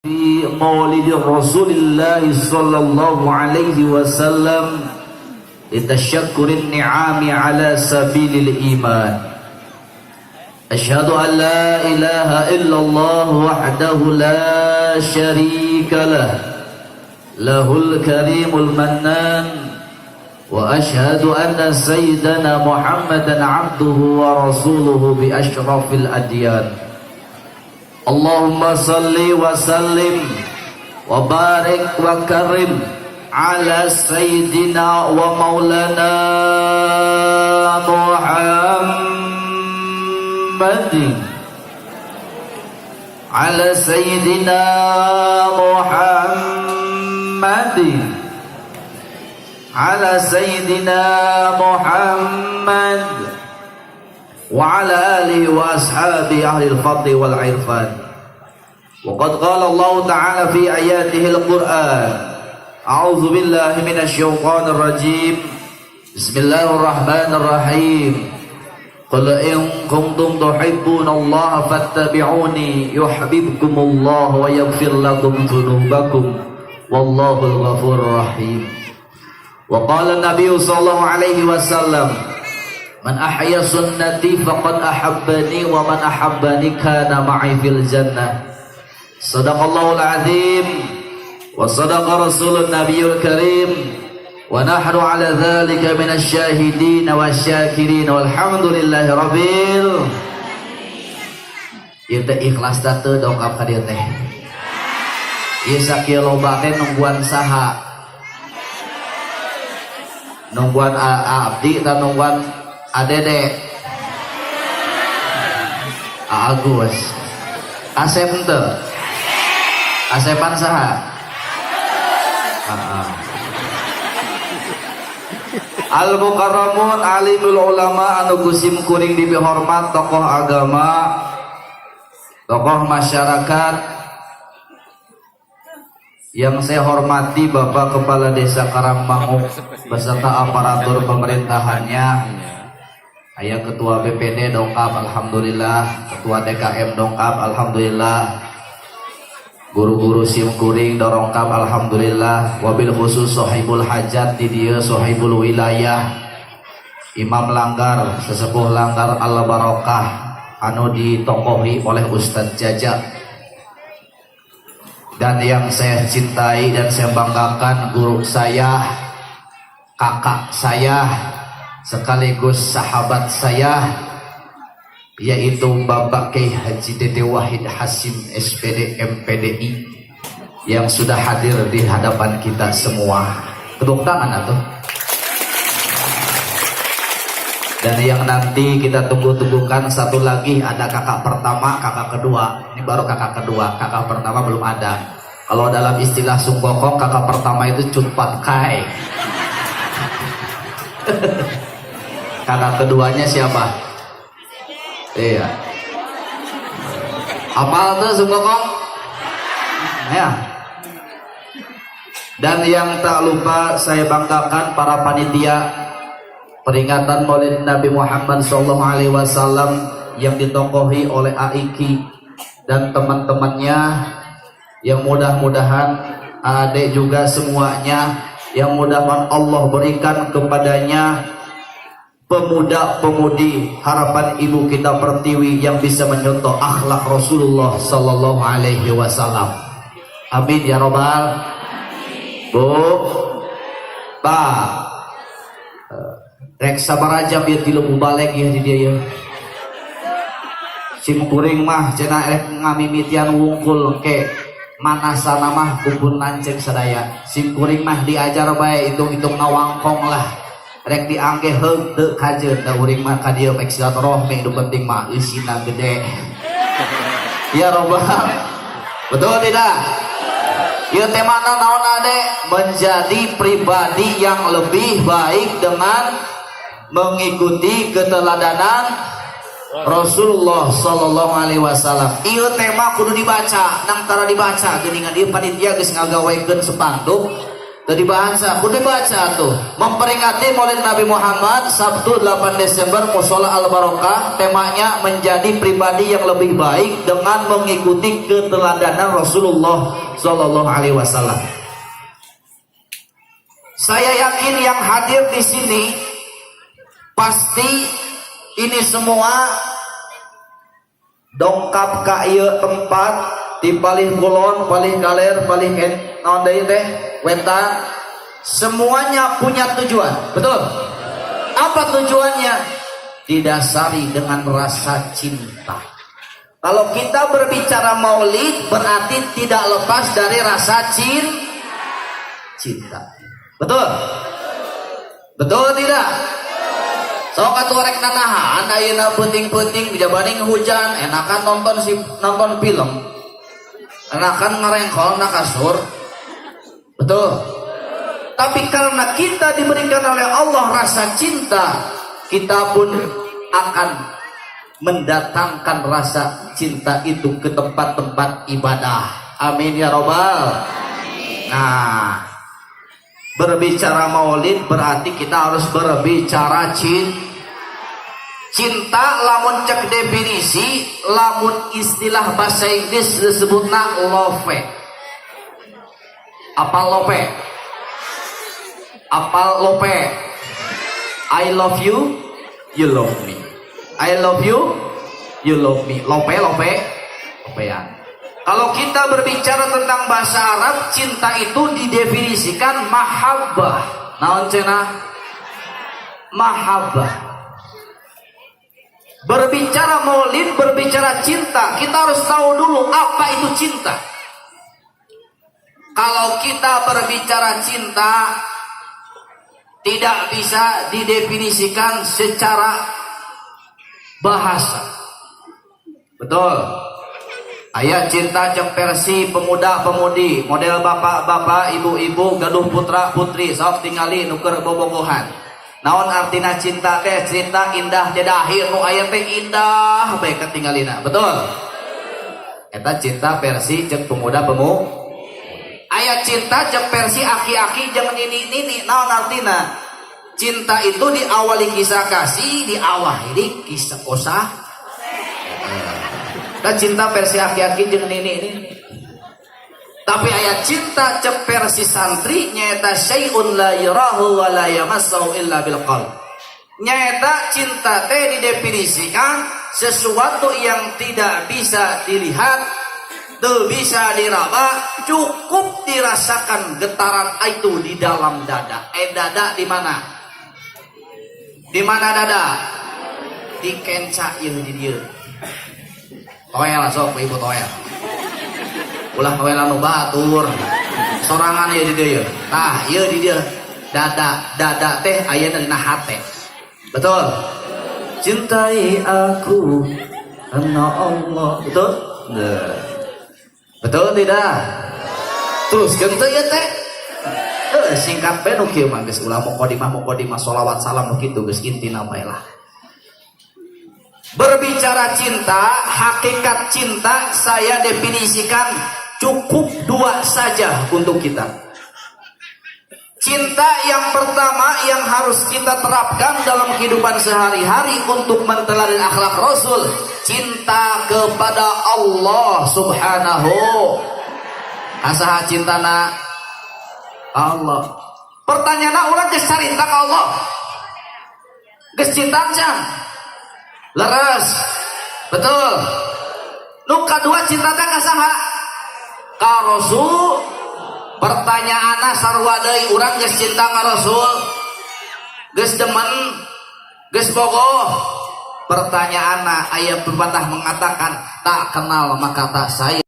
في مولد رسول الله صلى الله عليه وسلم لتشكر النعام على سبيل الإيمان. أشهد أن لا إله إلا الله وحده لا شريك له له الكريم المنان، وأشهد أن سيدنا محمدا عبده ورسوله بأشرف الأديان. اللهم صل وسلم وبارك وكرم على سيدنا ومولانا محمد على سيدنا محمد على سيدنا محمد وعلى آله وأصحابه أهل الفضل والعرفان. وقد قال الله تعالى في آياته القرآن: أعوذ بالله من الشيطان الرجيم، بسم الله الرحمن الرحيم، قل إن كنتم تحبون الله فاتبعوني يحببكم الله ويغفر لكم ذنوبكم والله الغفور الرحيم. وقال النبي صلى الله عليه وسلم: من أحيا سنتي فقد أحبني ومن أحبني كان معي في الجنة. صدق الله العظيم وصدق رسول النبي الكريم، ونحن على ذلك من الشاهدين والشاكرين والحمد لله ربbil. Ieu teh ikhlas teh dongkap ka dieu teh. Ieu sakieu loba teh nungguan saha? Nungguan abdi ta nungguan adede? Agus. Asep henteu. Asepan saha? Al-Mukarramun alimul ulama anu gusim kuring dibihormat, tokoh agama, tokoh masyarakat yang saya hormati Bapak Kepala Desa Karangmangu beserta aparatur pemerintahannya, aya Ketua BPD dongkap alhamdulillah, Ketua DKM dongkap alhamdulillah, guru-guru sim kuring dorongkap alhamdulillah, wabil khusus sohibul hajat di dia sohibul wilayah Imam Langgar sesepuh Langgar al barokah anu ditokohi oleh Ustadz Jaja, dan yang saya cintai dan saya banggakan guru saya, kakak saya sekaligus sahabat saya, yaitu Bapak Kiai Haji Dede Wahid Hasim SPD MPDI yang sudah hadir di hadapan kita semua. Tepuk tangan atuh. Dan yang nanti kita tunggu-tunggukan satu lagi, ada kakak pertama, kakak kedua. Ini baru kakak kedua, kakak pertama belum ada. Kalau dalam istilah Sunggokong, kakak pertama itu cutpat kai. Kakak keduanya siapa? Iya. Apal tuh Sunggokong? Ya. Dan yang tak lupa saya banggakan para panitia peringatan Maulid Nabi Muhammad SAW yang ditokohi oleh Aiki dan teman-temannya, yang mudah-mudahan adik juga semuanya, yang mudah-mudahan Allah berikan kepadanya pemuda-pemudi harapan ibu kita Pertiwi yang bisa menyontoh akhlak Rasulullah sallallahu alaihi wasallam. Amin ya robbal. Bu, Pak, rek sabar aja biar tilu mubalek ya di dia ya. Sim kuring mah cenah rek ngamimitian wungkul ke mana sana mah kubun lanceng sadaya. Sim kuring mah diajar bae hitung-hitung nawangkong lah. Rek diangge heug teu kajeun da uring mah ka dieu pek silaturahmi nu penting mah eusina gede. Ya robbal. Betul tidak? Ieu teh mana naon ade? Menjadi pribadi yang lebih baik dengan mengikuti keteladanan Rasulullah sallallahu alaihi wasallam. Ieu teh mah kudu dibaca, nang tara dibaca geuningan ieu panitia geus ngagawekeun spanduk Tadi bahasa, kudu baca tuh. Memperingati Maulid Nabi Muhammad Sabtu 8 Desember Musola Al Barokah. Temanya menjadi pribadi yang lebih baik dengan mengikuti keteladanan Rasulullah Shallallahu Alaihi Wasallam. Saya yakin yang hadir di sini pasti ini semua dongkap ka ieu tempat di palih kulon, palih galer, palih naon deui teh wetan, semuanya punya tujuan. Betul? Apa tujuannya? Didasari dengan rasa cinta. Kalau kita berbicara maulid berarti tidak lepas dari rasa cinta. Betul? Betul tidak? Sok atuh rek nanahan ayeuna penting-penting dijabani hujan, enakan nonton film. Enakan ngarengkol na kasur. Betul. Tapi karena kita diberikan oleh Allah rasa cinta, kita pun akan mendatangkan rasa cinta itu ke tempat-tempat ibadah. Amin ya robbal. Nah, berbicara maulid berarti kita harus berbicara cinta. Lamun cek definisi, lamun istilah bahasa Inggris disebutna love. Apa love? Apal love? I love you, you love me. I love you, you love me. Lopean. Kalau kita berbicara tentang bahasa Arab, cinta itu didefinisikan mahabbah. Naon cenah? Mahabbah. Berbicara maulid, berbicara cinta, kita harus tahu dulu apa itu cinta. Kalau kita berbicara cinta, tidak bisa didefinisikan secara bahasa. Betul. Ayat cinta jeung versi pemuda-pemudi, model bapak-bapak, ibu-ibu, gaduh putra-putri, sok tingali nu keur bobogohan. Naon artina cinta teh? Cinta indah dedahir nu aya teh indah bae ketinggalina. Betul? Eta cinta versi jeung pemuda-pemudi. Aya cinta jeung versi aki-aki jeung nini-nini. Naon artina? Cinta itu diawali kisah kasih, diakhiri kisah kosah. Dan cinta versi aki-aki jeung nini-nini. Tapi ayat cinta cek versi santri nyata syai'un la yarahu wa la yamassahu illa bil qalb. Nyata cinta teh didefinisikan sesuatu yang tidak bisa dilihat, tidak bisa diraba, cukup dirasakan getaran itu di dalam dada. Dada di mana? Di mana dada? Di kenca ieu di dieu. Toel sok ibu toel. Ulah toel anu batur. Sorangan ieu di dieu. Tah, ieu di dieu. Dada teh ayeuna dina hate. Betul? Cintai aku karena Allah. Betul? Betul tidak? Terus gitu ya teh. Singkat bae nu kieu mah geus ulah mukodimah sholawat salam nu kitu geus intina bae lah. Berbicara cinta, hakikat cinta saya definisikan cukup dua saja untuk kita. Cinta yang pertama yang harus kita terapkan dalam kehidupan sehari-hari untuk menteladani akhlak Rasul, cinta kepada Allah Subhanahu. Asaha cintana Allah. Pertanyaan urang geus carita ka Allah. Geus cinta can. Leres. Betul. Nu kadua cinta teh ka saha? Ka Rasul. Pertanyaanna sarua deui, urang geus cinta ka Rasul, geus demen, geus bogoh. Pertanyaanna aya pepatah mengatakan tak kenal maka tak sayang.